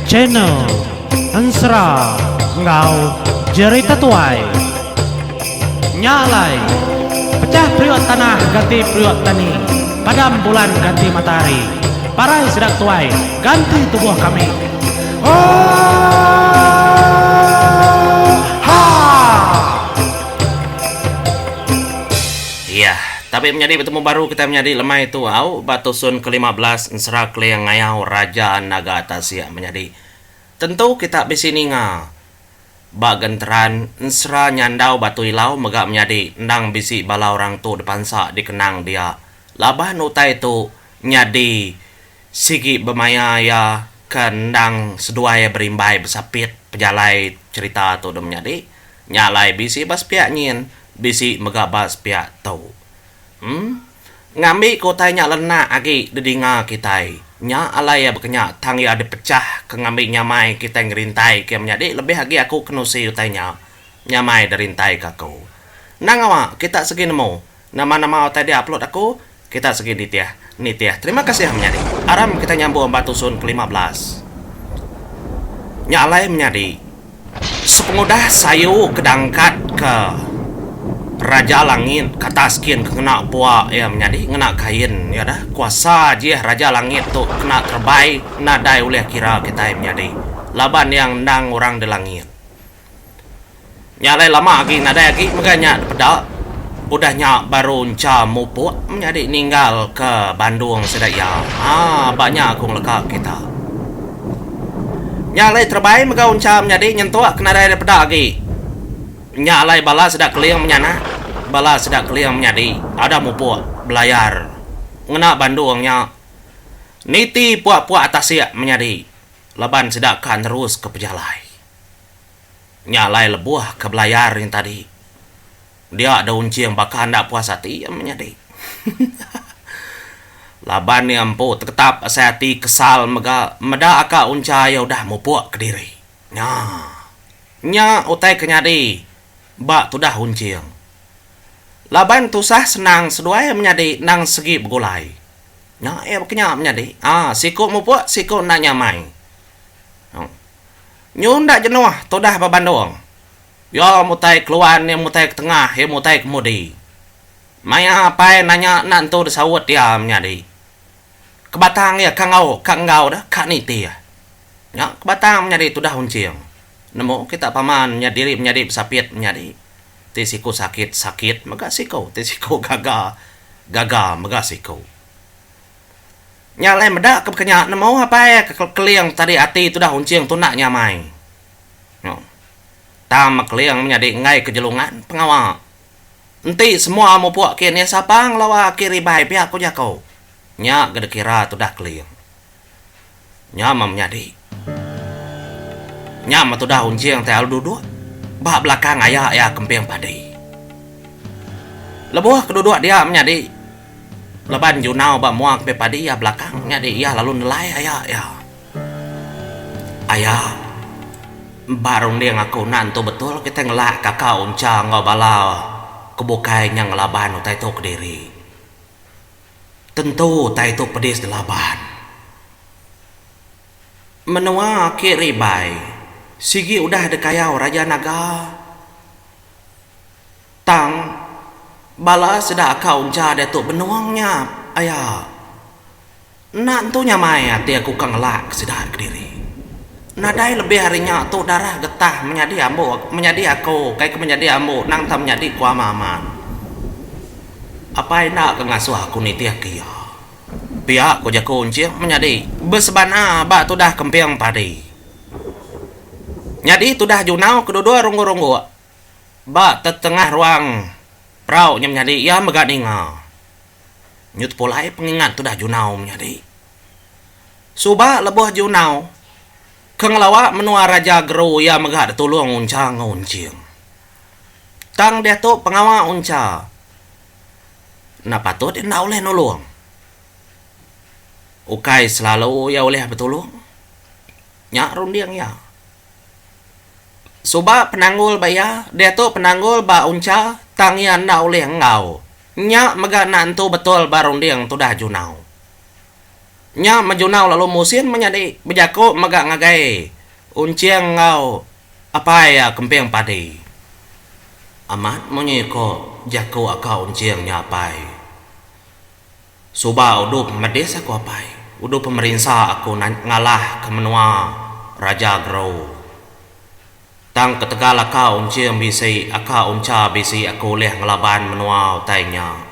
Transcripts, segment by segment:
Channel Ansra Ngau Jerita Tuai Nyalai Pecah priok tanah ganti priok tani, padam bulan ganti matahari, parai sedang tuai ganti tubuh kami. Iya, tapi menjadi bertemu baru kita menjadi lemah itu batusun ke-15 Ensra Kleyang Ngayau Raja Naga Atasya menjadi. Tentu kita bisini bagenteran Ensra nyandau batu ilau megak menjadi ndang bisi bala orang tu depan sa dikenang dia. Labah nuta itu nyadi sigi bemaya ya kendang sedua ya berimbai besapit pejalai cerita tu dem menjadi. Nyalai bisi bas piak nyin, bisi megak bas piak tau. Ngambil kotanya lena agi dedinga kitai. Nya alai ya bekenya tang ya ada pecah ke ngambil nyamai kita ngerintai ke menjadi lebih lagi aku kenusi utainya nyamai derintai kaku. Nang awak kita segi nemu nama-nama utai dia upload aku kita segi nitiah. Terima kasih menjadi. Aram kita nyambung batu sun ke-15. Nya alai menjadi sepengudah sayu kedangkat ke Raja Langit kataskin kena puak ya menjadi ngena kain ya dah kuasa je Raja Langit tu kena terbaik nadai oleh kira kita menjadi laban yang ndang orang di langit nyalai lama lagi nadai lagi makanya pedak udahnya baru unca mupuk menjadi ninggal ke Bandung sedaya banyak aku lekak kita nyalai terbaik maka unca menjadi nyentuh kena nadai pedak lagi nyalai bala sedak keliang menyana bala sedak keliang menyadi ada mupuk belayar ngena Bandungnya niti puak-puak atasya menyadi leban sedakkan terus ke pejalai nyalai lebuah ke belayar yang tadi dia ada unci yang bakal ndak puas hati yang menyadi laban yang po tetap hati kesal meda aka unca ya udah mupuk ke diri nya utai kenyadi bak tu dah hunciang. Laban tu sah senang sedua yang menjadi nang segi begulai. Nya bekenya menjadi. Sikut mupuk, sikut nak nyamai. Nyun dak jenuh tu dah babandung. Ya mutai keluar, ya mutai ke tengah, ya mutai kemudi. Maya apa nanya nak tu disawut dia menjadi. Kebatang ya kangau dah, kak niti ya. Nya kebatang menjadi tu dah hunciang. Nemu kita paman menyadiri menjadi pesapit menjadi tisiku sakit maka siko tisiku gaga maka siko nyalai medak kebekenya nemu apa ya keliang tadi hati itu dah unciang tu nak nyamai tam keliang menjadi ngai kejelungan pengawal enti semua mau puak kini sapang lawa kiri baik pihak aku jako nya gede kira tu dah keliang nyama menjadi nyam tu dah unciang teh duduk bak belakang ayah kempeng padi lebuh keduduk dia menjadi leban junau bak muak pe padi ya belakang nyadi ya lalu nelai ayah barung dia ngaku nantu betul kita ngelak kakak unca ngobala kebukai yang ngelaban utai tu ke diri tentu utai tu pedis di laban menua kiri bai sigi udah ada kayau Raja Naga tang bala sedak kau unca ada tu benuangnya ayah nak tu nyamai hati aku kang lak sedak ke diri nadai lebih harinya tu darah getah menjadi aku kayak menjadi ambo nang tam menjadi ku amaman apa enak ke ngasuh aku ni tiak kia pihak ku jago unci menjadi besebana bak tu dah kempeng padi nyadi tu dah junau kedua runggu-runggu ba tetengah ruang perahu nyadi ya megak ninga nyut polai pengingat tu dah junau nyadi suba lebuh junau kengelawak menua Raja Geru ya megak tulung unca nguncing tang dia tu pengawal unca napa tu dia nak oleh nolong ukai selalu ya oleh betulung nyak rundiang ya Suba penanggul baya, dia tu penanggul ba unca tangian na oleh ngau. Nya mega nantu betul barung diang tu dah junau. nya majunau lalu musin menjadi bejako magak ngagai unciang ngau apa ya kempeng padi amat monyeko jako akau unciang nyapai suba udup medes aku apai udup pemerintah aku ngalah ke menua raja grow tang ketegal akau unciang bisi akau unca bisi aku leh ngelaban menua utainya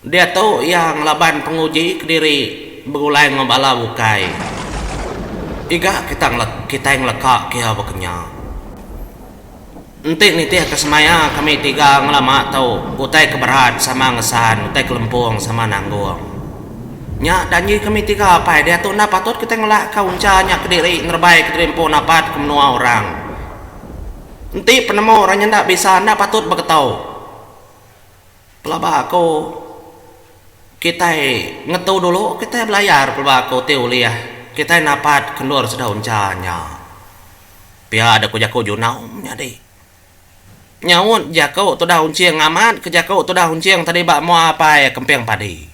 dia tu yang laban penguji kediri begulai ngobala bukai iga kita yang lekak kia bekenya entik nitih kesemaya kami tiga ngelama tau utai keberat sama ngesan utai kelempung sama nanggung nya danyi kami tiga apa dia tu na patut kita ngelak kaunca nya kediri ngerbai kedrimpo napat ke menua orang entik penemu orangnya ndak bisa ndak patut beketau pelabah aku kita ngetu dulu kita belayar pelbako teuliah kita napat kendor sedaun canya pia ada ku jako junau nyadi nyawun jako tu daun cieng amat ke jako tu daun cieng tadi bak mau apa ya kempeng padi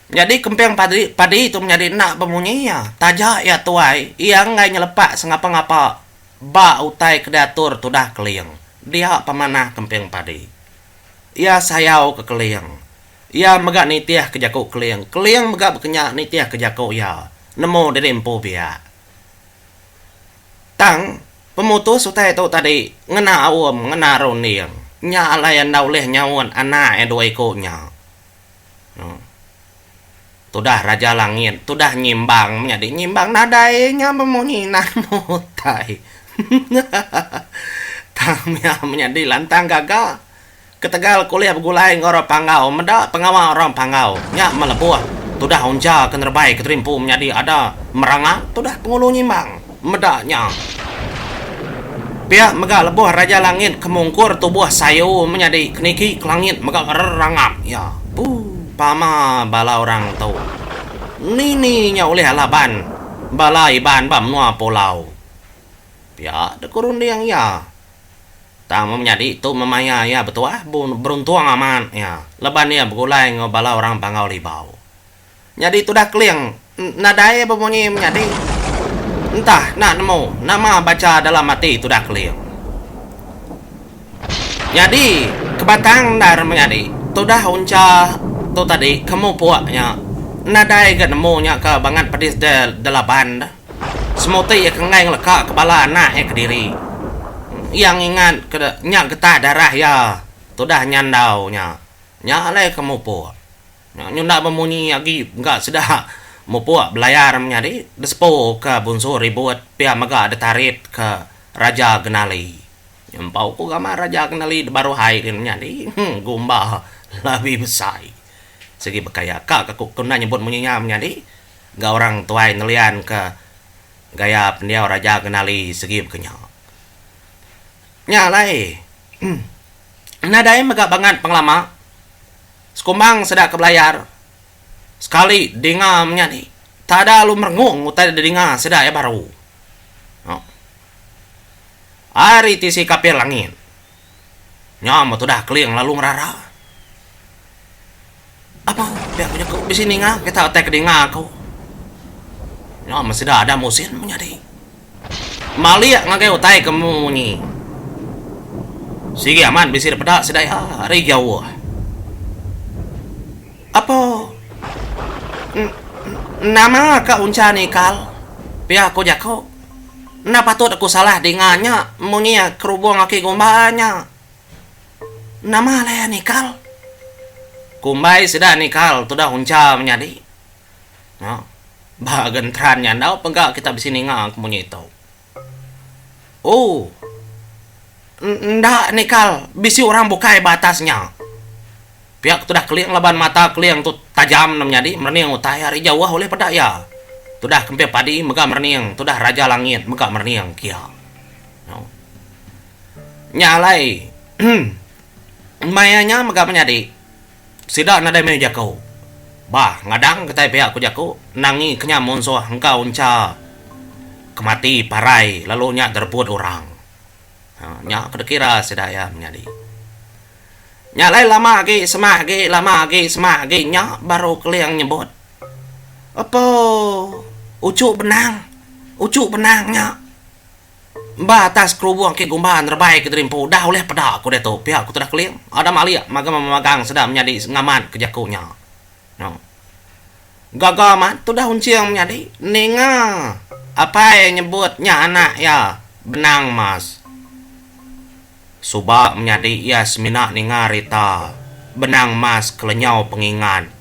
jadi kempeng padi itu menjadi nak pemunyinya tajak ya tuai yang ngai nyelepak sengapa-ngapa ba utai kedatur tu dah keliang dia pemanah kempeng padi ia sayau ke keliang ia megak nitiah ke jako keliang megak berkenyak nitiah ke jako ya nemu dari empo biak tang pemutus utai tu tadi ngena awam ngena roniang nya alayan dauleh nyawan anak dua ekornya tu dah raja langit tu dah nyimbang menjadi nyimbang nadainya memunyi namo tai tangnya menjadi lantang gagal ketegal kuliah begulai ngoro pangau meda pengawal orang pangau nya melebuah tu dah unja kenerbai keterimpu menjadi ada merangak tu dah pengulu nyimbang medaknya pihak megak lebuh raja langit kemungkur tubuh sayu menjadi keniki ke langit megak rangap ya pama bala orang tahu nini nya oleh alaban bala iban bam nua pulau pihak dekurun yang ya tang menjadi tu memaya ya betul beruntung aman ya leban ya begulai ngobala orang pangau libau jadi tu dah keliang nadai berbunyi menjadi entah nak nemu nama baca dalam hati tu dah keliang jadi kebatang dar menjadi tu dah unca tu tadi kamu puaknya nadai gak nemunya ke bangat pedis delapan semuti ya kengai ngelekak kepala anak ya kediri yang ingat nyak getah darah ya tu dah nyandau nya alai kamu po nyak memunyi lagi enggak sedah mau puak belayar menjadi despo ke bunso ribut pia maga ada tarit ke raja Genali nyempau ku gama raja Genali baru hai menjadi gumba lebih besar segi bekaya kak aku kena nyebut munyinya menjadi gak orang tuai nelian ke gaya pendiau raja Genali segi bekenya nyalai nadai megak banget penglama sekumbang sedak ke belayar sekali dengar menjadi tak ada lu merengung utai dengar sedak ya baru hari tisi kapir langit nyama tu dah keliang lalu merara apa biar punya kau bisini ngah kita utai kedengar kau nyama sedak ada musim menjadi maliak ngagai utai kamu ni sige aman bisir pedak sedaya hari jauh apa nama kak unca ni kal pihak aku jako na patut aku salah dengannya munya kerubung aki gombanya nama lah ni kal kumbai sudah ni kal tu dah unca menjadi bahagian trannya ndau penggak kita bisini ngak munya itu oh ndak nikal bisi orang bukai batasnya pihak tu dah keliang laban mata keliang tu tajam menjadi merniang utai hari jauh oleh pedak ya tu dah kempeh padi megak merniang tu dah raja langit megak merniang kia nyalai mayanya megak menjadi sidak nadai main jakau bah ngadang ketai pihak ku jakau nangi kenya monso engkau unca kemati parai lalu nyak terbuat orang nyak kira sedaya menjadi nyak lai lama lagi semah lagi nyak baru keliang nyebut Apa? Ucuk benangnya. Batas kerubung ke gumbahan terbaik ke terimpu. Dah oleh pada aku tu. Pihak aku sudah keling. Ada malia. Maka memegang sedang menjadi ngaman kejakunya. No. Gagaman tu dah unciang menjadi. Ninga. Apa yang nyebutnya anak ya? Benang mas. Subak menjadi Yasmina ninga rita. Benang mas kelenyau pengingan.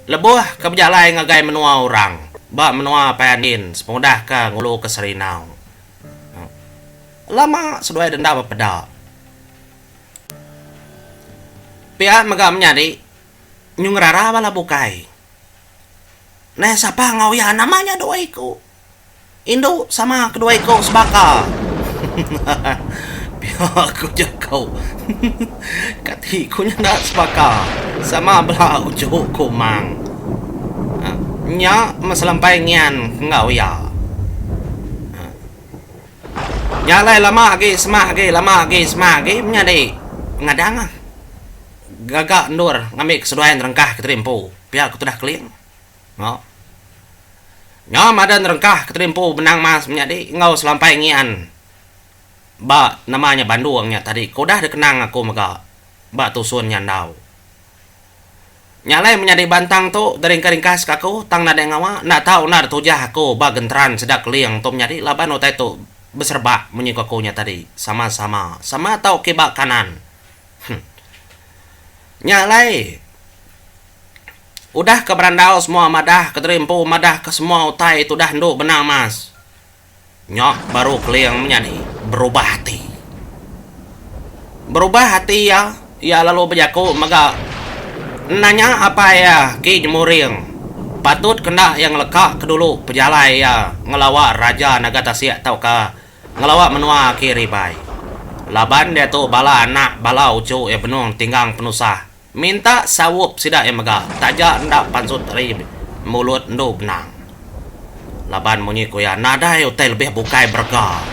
Lebuh ke berjalai ngagai menua orang. Bak menua payanin. Semudah ke ngulu ke serinau. Lama sudah denda berpeda. Pihak megam nyari nyung rara bala bukai. Nah siapa ngau ya namanya dua iku. Indo sama kedua iku sebaka. Pihak aku jakau. Katiku ndak sebaka. Sama belah ujuk kumang. Nya masalampai ngian ngau ya. Nyalai lama lagi, lama lagi, menyadi ngadang gagak nur ngambil keseduaian rengkah keterimpu pihak aku sudah keling no nyam ada rengkah keterimpu benang mas menyadi ngau selampai ngian ba namanya Bandungnya tadi kau dah dikenang aku mega ba tusun nyandau nyalai menyadi bantang tu dari ringkas kaku tang nada ngawa nak tahu nak tujah aku ba gentran sedak keling tu menyadi laban utai tu beserba menyikakunya tadi sama-sama sama atau kebak kanan nyalai udah ke berandau semua madah ke terimpu madah ke semua utai itu dah nduk benang mas nyok baru keliang menjadi berubah hati ya lalu berjaku maka nanya apa ya ki jemuring patut kena yang lekak kedulu pejalai ya ngelawak raja Nagatasya tau ka ngelawak menua kiri bay. Laban dia tu bala anak bala ucu ya benung tinggang penusah. Minta sawup sidak ya mega. Taja ndak pansut ri mulut ndu benang. Laban munyi ku ya nada ya utai lebih bukai berga.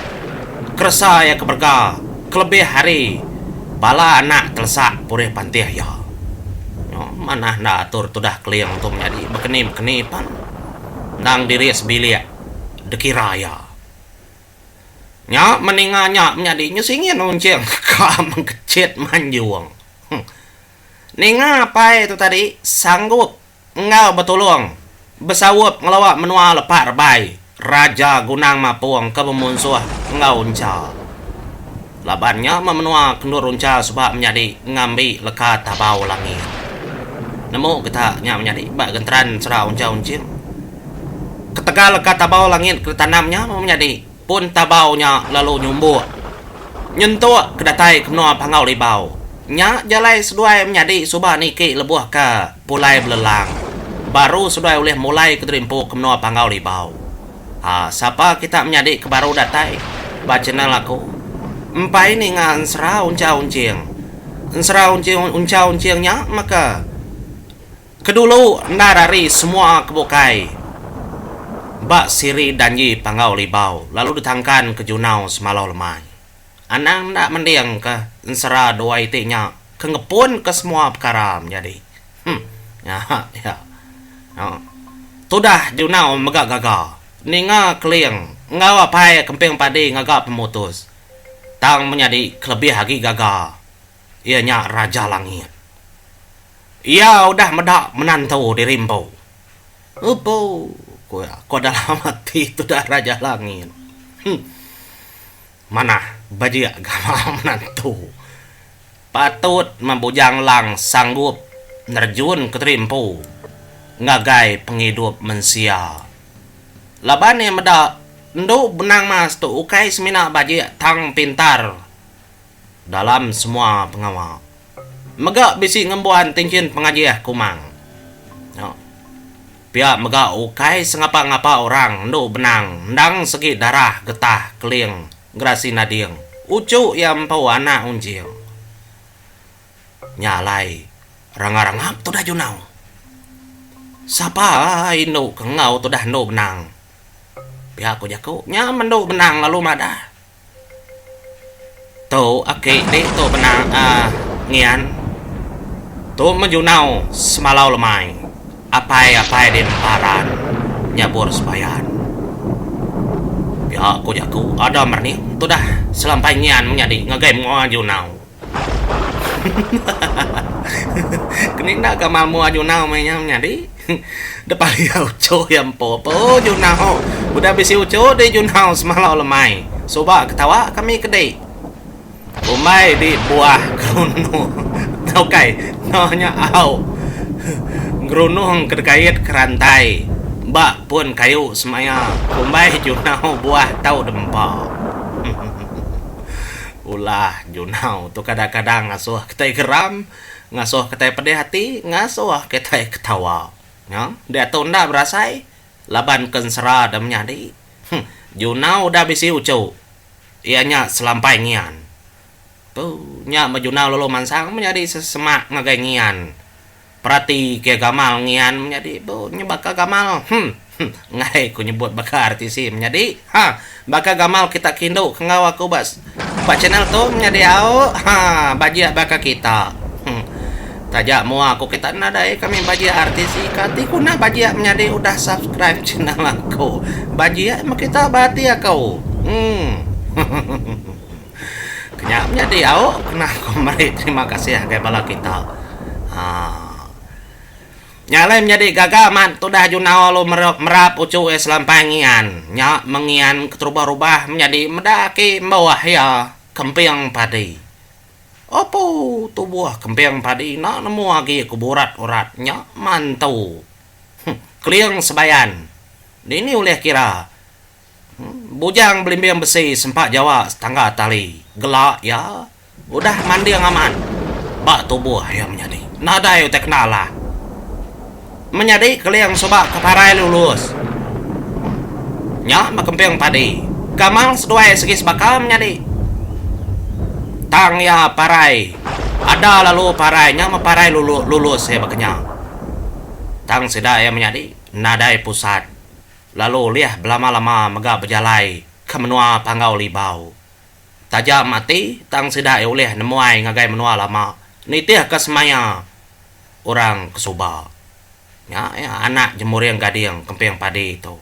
Kerasa ya keberga. Kelebih hari bala anak telesak purih pantih ya. Mana ndak atur tu dah keliang tu menjadi bekeni-bekenipan. Nang diri sebilik dekira ya. Nya meninganya menjadi nyusingin uncing ka mengkecit manjuang. Ninga apa itu tadi sanggup engau betulung besawup ngelawak menua lepak rebai raja gunang mapuang ke memunsuh engau unca. Labannya memenua kendur unca sebab menjadi ngambi lekat tabau langit. Nemu kita nya menjadi bak gentran serah unca uncing. Ketegal lekat tabau langit ke tanamnya menjadi pun tabaunya lalu nyumbu nyentuh kedatai kenua pangau libau nya jalai seduai menjadi subah niki lebuh ke pulai belelang baru seduai oleh mulai keterimpu kenua pangau libau siapa kita menjadi ke baru datai baca laku empai ni ngan serah unca uncing uncingnya maka kedulu narari semua kebukai bak siri dan yi pangau libau lalu ditangkan ke junau semalau lemai anang ndak mendiang ke ensera doa itinya ke ngepun ke semua perkara menjadi ya tudah junau megak gagal ninga keliang ngau apai kemping padi ngagak pemutus tang menjadi kelebih lagi gagal ianya raja langit ia udah medak menantu di rimbo upo Kau dalam hati itu dah raja langit. Mana bajia agama menantu. Patut membujang lang sanggup nerjun ke terimpu. Ngagai penghidup mensia. Laban yang meda ndu benang mas tu ukai semina bajia tang pintar. Dalam semua pengawal. Megak bisi ngembuan tingkin pengajiah kumang. Pihak mega ukai sengapa-ngapa orang ndu benang ndang segi darah getah keling grasi nading ucu yang pau anak unjing nyalai rangap tu dah junau sapa indu kengau tu dah ndu benang pihak ku jaku nya mendu benang lalu madah tu ake de tu benang ngian tu menjunau semalau lemai apai di emparan nyabur sebayan. Ya aku jaku ada merni tu dah selampaian menjadi ngagame ngajunau. Keninda gamal mu ajunau mainnya menjadi. Depan ya uco yang popo junau. Udah bisi uco di junau semalau lemai. Coba ketawa kami kedai. Umai di buah gerunuh. Oke, nanya au. Gerunuh kedekait kerantai. Mbak pun kayu semaya. Umai junau buah tau dempa. Ulah junau tu kadang-kadang ngasuh ketai geram, ngasuh ketai pedih hati, ngasuh ketai ketawa. Ya, dia tu ndak berasai. Laban kensera dan menyadi. Junau dah bisi ucu. Ianya selampai ngian. Tu nya majunau lolo mansang menjadi sesemak ngagengian. Perhati ke gamal ngian menjadi bu nyebaka gamal. Ngai ku nyebut baka artisi menjadi. Baka gamal kita kindo kengawa ku bas. Pak channel tu menjadi au. Bajia baka kita. Tajak mua aku kita nadai kami bajia artisi kati kuna bajia menjadi udah subscribe channel aku. Bajia emang kita bati aku. Kenyapnya dia kena kembali terima kasih ya kayak bala kita. Nyalai menjadi gagaman tu dah junau lo merap ucu selampangian nya mengian keterubah-rubah menjadi medaki bawah ya kemping padi. Apa tu buah kemping padi nak nemu lagi kuburat uratnya mantu. Kliang sebayan. Ini oleh kira bujang belimbing besi sempat Jawa setangga tali. Gelak ya. Udah mandi yang aman. Bak tubuh yang menjadi. Nada yang tak kenal lah. Menjadi kalian sobat keparai lulus. Nya makempeng padi. Gamal seduai segi sebakal menjadi. Tang ya parai. Ada lalu parainya maparai lulus ya baknya. Tang sida yang menjadi. Nadai pusat. Lalu liah belama-lama megak berjalai ke menua panggau libau. Tajam mati tang sida oleh nemuai ngagai menua lama. Nitih ke semaya orang kesuba. Ya, anak jemur yang gading kemping padi itu.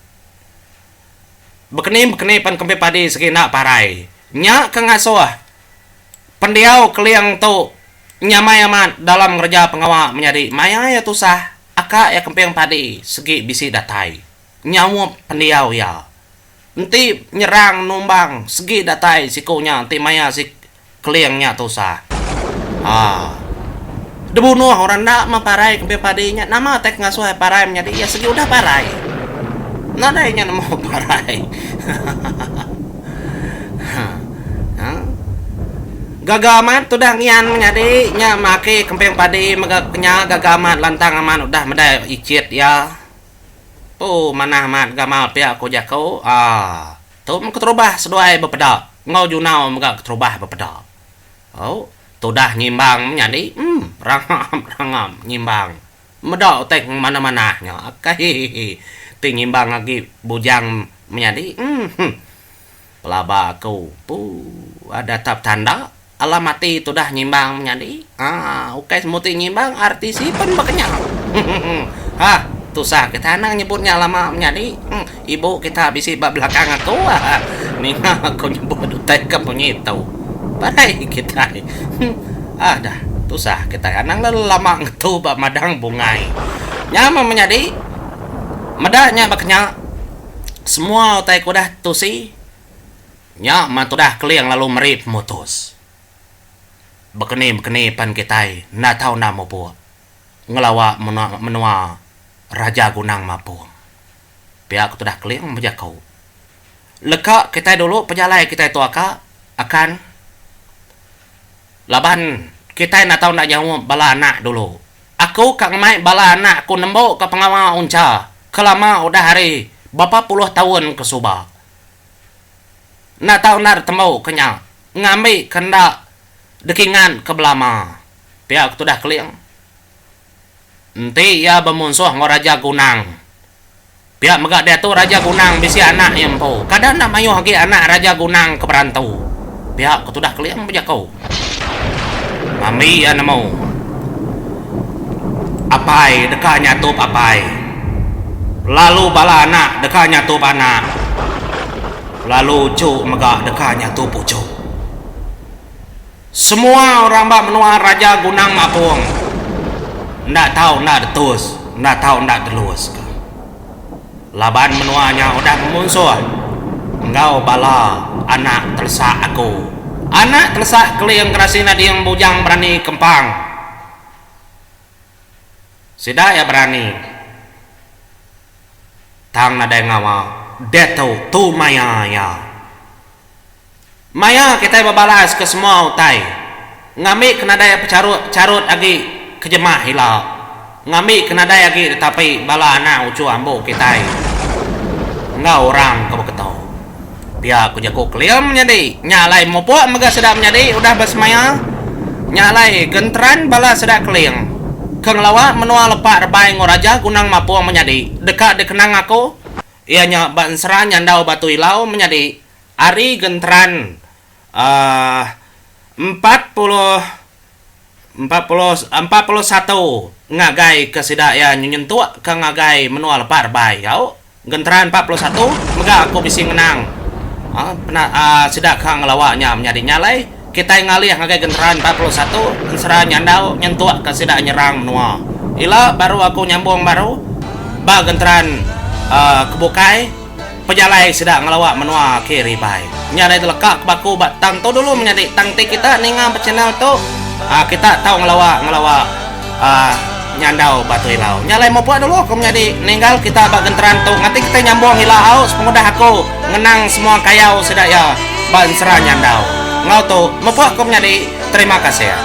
Bekeni pan kemping padi sekina parai. Nya kengasuh. Pendiau keliang tu nyamai amat dalam kerja pengawa menjadi maya ya tusah. Aka ya kemping padi segi bisi datai. Nyawa pendiau ya. Nanti nyerang numbang segi datai sikunya nanti maya si keliangnya tusah. Debunuh orang nak maparai kemping padinya nama tek ngasuh parai menjadi ya segi udah parai. Nadainya nama parai. Gagaman tu dah ngian menjadi nya make kemping padi megaknya gagaman lantang aman udah medai icit ya. Mana amat gamal pihak ko jako. Tu keterubah seduai bepeda. Ngau junau megak keterubah bepeda. Tu dah nyimbang menjadi rangam nyimbang. Medau tek mana-mananya. Kai ti nyimbang lagi bujang menjadi pelaba aku. Ada tap tanda alamati tu dah nyimbang menjadi. Oke semuti nyimbang artisi pun bakanya. Tusah kita nang nyebutnya lama menjadi. Ibu kita bisi bak belakang aku. Nina aku nyebut utai kamu itu. Parai kita. Dah tusah kita nang lama ngetu bak madang bungai. Nyama menjadi. Medanya baknya. Semua utai kudah tusi. Nya matudah keliang lalu merip mutus. Bekeni pan kitai na tau na mo po. Ngelawa menua Raja Gunang Mapung. Pihak tu dah keliang menjakau. Leka kita dulu pejalai kita itu akan laban kita na tau nak jauh bala anak dulu. Aku kang mai bala anak aku nembo ke pengawa unca. Kelama udah hari bapa puluh tahun ke Subah. Na tau nar tembau kenya ngambil kenda dekingan ke belama. Pihak tu dah keliang. Nanti ya bemunsuh ngo Raja Gunang. Pihak megak dia tu Raja Gunang bisi anak yang po. Kadang nak mayuh lagi anak Raja Gunang ke perantau. Pihak tu dah keliang berjakau. Mami ya namo. apai dekanya tup apai, lalu bala anak dekanya tup anak, lalu cuk megak dekanya tup pucuk. Semua orang bak menua raja gunang mapung, ndak tahu ndak detus, ndak tahu ndak delus. Laban menuanya udah memunsul, engkau bala anak tersak aku, anak tersak keliang kerasina diang bujang berani kempang. Sida ya berani tang nadai ngawa deto tu maya ya maya kita babalas ke semua utai ngami kena daya carut agi kejemah hilau ngami kena daya agi tapi bala anak ucu ambo kita enggak orang kau ketau dia aku jago kliam nyadi nyalai mopo mega sedap nyadi udah basmaya nyalai gentran bala sedap kliang keng lawa menua lepak rebai ngoraja gunang mapuang menyadi dekat dekenang aku ianya bansera nyandau batu ilau menyadi ari gentran 41 ngagai kesida ya nyentua ke ngagai menua lepak rebai kau gentran 41 mega aku bisi ngenang sida kang lawanya menyadi nyalai kita ngalih ngagai genteran 41 serah nyandau nyentuak ke sida nyerang menua ila baru aku nyambung baru ba genteran kebukai pejalai sida ngelawak menua kiri bai nyalai telekak baku batang tu dulu menjadi tangti kita ninga channel tu kita tahu ngelawak nyandau batu ilau nyalai mau buat dulu aku menjadi ninggal kita ba genteran tu nanti kita nyambung ilau sepengudah aku ngenang semua kayau sida ya ban serah nyandau ngau tu membuat aku menjadi terima kasih ya.